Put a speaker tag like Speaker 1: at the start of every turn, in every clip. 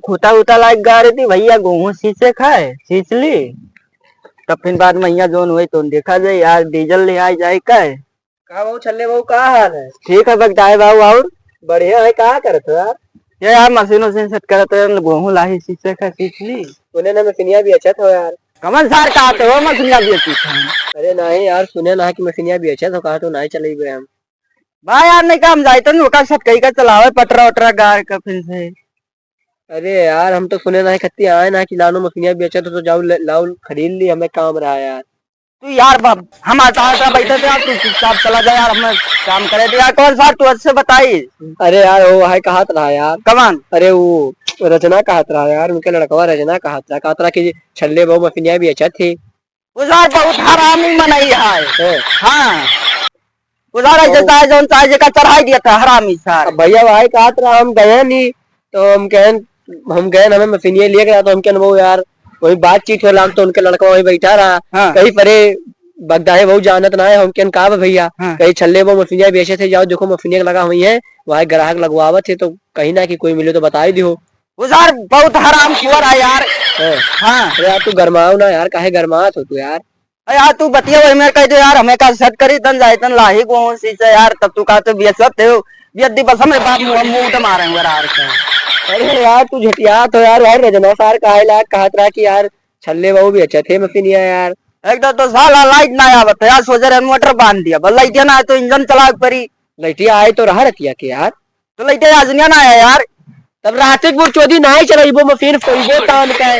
Speaker 1: खोता उता लाइक गा रही थी भैया गेहूं सींचे खाए सींच ली। तब फिर बाद में यहाँ जोन हुई तो देखा जाए यार डीजल ले आई जाए काय।
Speaker 2: कहा बहू छल्ले बहू का हाल है?
Speaker 1: ठीक है बगदाए बाबू और
Speaker 2: बढ़िया है। कहा करते हो यार?
Speaker 1: ये यार मशीनों से सेट करते गेहूं लाही सींचे खा सींच ली।
Speaker 2: सुने ना मशीनिया भी अच्छा था यार।
Speaker 1: कमल सार कहा तो मशीनिया भी अच्छी था।
Speaker 2: अरे नहीं यार सुने ना कि मशीनिया भी अच्छा था। कहा तो नहीं चले गए हम।
Speaker 1: भाई यार नहीं काम जाए तो नहीं सब कहीं का चलावे पटरा वटरा गार का फिर से।
Speaker 2: अरे यार हम तो सुने ना खत्ती आए ना कि लानो मशीनिया भी अच्छा था तो जाओ लाओ खरीद ली। हमें काम रहा यार।
Speaker 1: तू यार बाप हम आता बैठे थे यार तू चुपचाप चला जा यार हमें काम करे थे यार। कौन सा तू अच्छे बताई।
Speaker 2: अरे यार वो है कहा रहा यार।
Speaker 1: कमान
Speaker 2: अरे वो रचना कहा रहा यार। उनके लड़कवा रचना कहा था कि छल्ले बहु मशीनिया भी अच्छा थे।
Speaker 1: उजार बहुत हरामी मनाई है। हाँ उजार जैसा है जोन चाहे का चढ़ाई दिया था हरामी सार।
Speaker 2: भैया भाई कहा था हम गए नहीं तो हम गए हमें मशीनिया लिए गया तो हम क्या वो यार वही बातचीत हो लाग तो उनके लड़का वही बैठा रहा।
Speaker 1: हाँ।
Speaker 2: कहीं परे बगदाए बहुत जानत ना है हम क्या कहा भैया।
Speaker 1: हाँ।
Speaker 2: कहीं छल्ले वो मशीनिया बेचे थे जाओ देखो मशीनिया लगा हुई है वहां ग्राहक लगवावत थे तो कहीं ना कि कोई मिले तो बता ही दियो।
Speaker 1: उजार बहुत हराम कुंवर है यार। हाँ
Speaker 2: अरे यार तू गरमाओ ना यार। काहे गरमात हो तू यार?
Speaker 1: यार तू बतिया वही मैं कह दे यार हमें का सेट करी तन जाए तन लाही को सींचे यार तब तू कहते बेचत थे बेदी बस हमें बाप मुंह तो मारे यार।
Speaker 2: अरे यार तू झटिया तो यार यार रजना सार काहे लायक कहा था कि यार छल्ले बहू भी अच्छे थे मशीनिया यार।
Speaker 1: एकदम तो साला लाइट ना आवत यार सोच रहे मोटर बांध दिया बस लाइट ना आए तो इंजन चला परी।
Speaker 2: लैटिया आए तो रहा रतिया के यार।
Speaker 1: तो लाइट आज ना आया यार।
Speaker 2: तब रातिकपुर चौधरी नहीं चला वो मशीन कोई तान का है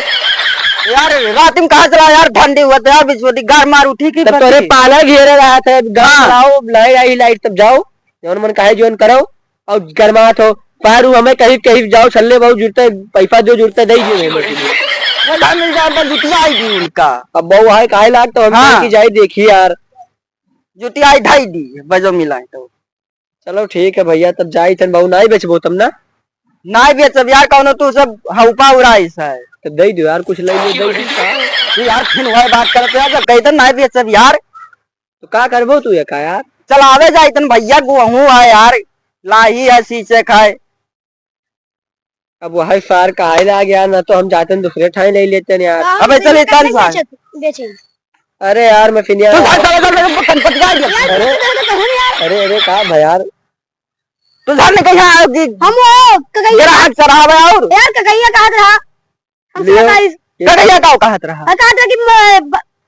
Speaker 1: यार रात में कहा चला यार ठंडी हुआ था यार बिजली गार मार उठी की
Speaker 2: तब तोरे पाला घेरे रहा था गाओ लाइट आई लाइट तब जाओ जौन मन काहे जोन करो और गरमात हो पारू हमें कहीं कहीं जाओ छल्ले बहुत जुड़ते पैसा जो जुड़ते दे दियो
Speaker 1: मिल जाए जुटिया आई दी उनका।
Speaker 2: अब बहु है काहे लाग तो हम
Speaker 1: हाँ।
Speaker 2: की जाए देखी यार।
Speaker 1: जुटिया आई ढाई दी बजो मिलाए तो
Speaker 2: चलो ठीक है भैया तब जाई थन बहु नहीं बेचबो तब ना
Speaker 1: नहीं बेचब यार कौन तू सब हउपा उड़ाइस है
Speaker 2: तो दे दो यार कुछ ले लो दे
Speaker 1: तू यार फिर वही बात करते यार जब कही तो नहीं बेचब यार।
Speaker 2: तो का करबो तू ये का यार?
Speaker 1: चल आवे जाए तन भैया गेहूं है यार लाही है सींचे खाए।
Speaker 2: अब वही सार काहे ला गया ना तो हम जाते दूसरे ठाई ले लेते हैं यार।
Speaker 1: अबे चल तन सा
Speaker 2: अरे यार मैं फिनिया
Speaker 1: अरे
Speaker 2: अरे अरे का भाई यार
Speaker 1: तू घर में कहीं आओगी
Speaker 3: हम वो
Speaker 1: ग्राहक चढ़ावे और
Speaker 3: यार ककैया कहा रहा हम
Speaker 1: कहिया का कहत रहा
Speaker 3: कहा था कि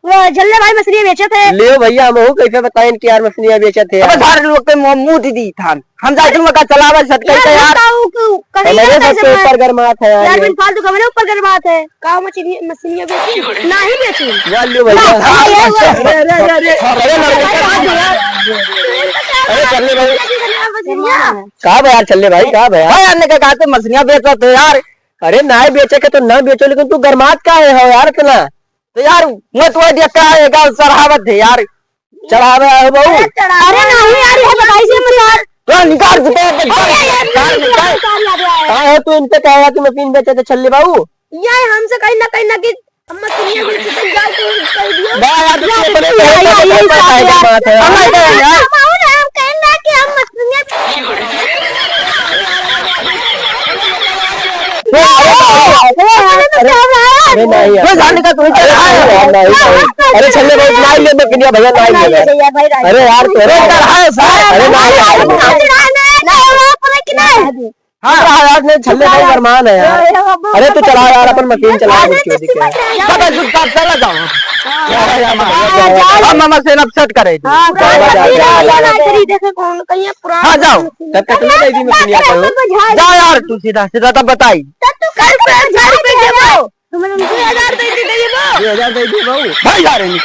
Speaker 3: वो झल्ले भाई मछली बेचे थे।
Speaker 2: लियो भैया हम कैसे बताएं कि यार मछलियां बेचे थे
Speaker 1: अबे सारे लोग पे मुंह दी थान हम जाए तुम का चलावे सटके के यार
Speaker 2: हमारे बस के ऊपर गरमात है
Speaker 3: यार बिन फालतू का मेरे ऊपर गरमात है। का मछलियां बेची नहीं बेची
Speaker 2: यार लियो भैया अरे अरे अरे चलने भाई का यार चलने भाई का
Speaker 1: भाई यार ने कहा तो मछलियां बेचो तो यार।
Speaker 2: अरे ना बेचे के तो ना बेचो लेकिन तू गरमात का है हो यार इतना
Speaker 1: तो यार मैं तो देख के आएगा चढ़ावत है यार
Speaker 2: चढ़ावे आए बहू।
Speaker 3: अरे नहीं यार ये बताई से मत
Speaker 1: तो निकाल दे
Speaker 2: का है तू इनसे कहेगा कि मशीन बेचे थे छल्ले बाबू
Speaker 3: ये हमसे कहीं ना कि हम मछलियां बेचे थे जाओ तो कह दियो
Speaker 2: बा यार तू अपने बात है
Speaker 3: हम कहना कि हम मछलियां
Speaker 2: अरे नहीं यार अरे छल्ले भाई नहीं ले मैं किनिया भैया नहीं ले अरे यार तेरे अरे हाँ यार नहीं छल्ले भाई फरमान है यार। अरे तू चला यार अपन मशीन चला
Speaker 1: चला जाओ हम से अपसेट करे
Speaker 3: हाँ
Speaker 1: जाओ
Speaker 2: तब कितना दे दी मशीन
Speaker 1: जाओ यार तू सीधा सीधा तब बताई
Speaker 3: 2000 दे दी
Speaker 2: 2000 दे दी बहू
Speaker 1: भाई यार नहीं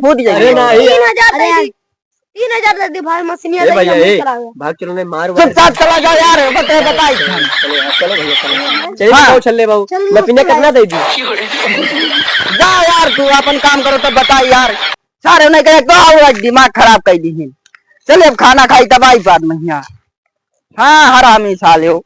Speaker 1: फूट
Speaker 2: अरे नहीं
Speaker 3: 3000 दे दी भाई मशीनिया
Speaker 2: ए भैया ए भाग चलो नहीं मार
Speaker 1: चुपचाप चला जाओ यार बताई
Speaker 2: चलो भैया चलिए जाओ छल्ले बहू मशीन कितना दे दी
Speaker 1: जाओ यार तू अपन काम करो तब बताई यार सारे नहीं कहे तो आओ दिमाग खराब कर दी चले अब खाना खाई तबाही बाद में यहाँ। हाँ हरामी साले हो।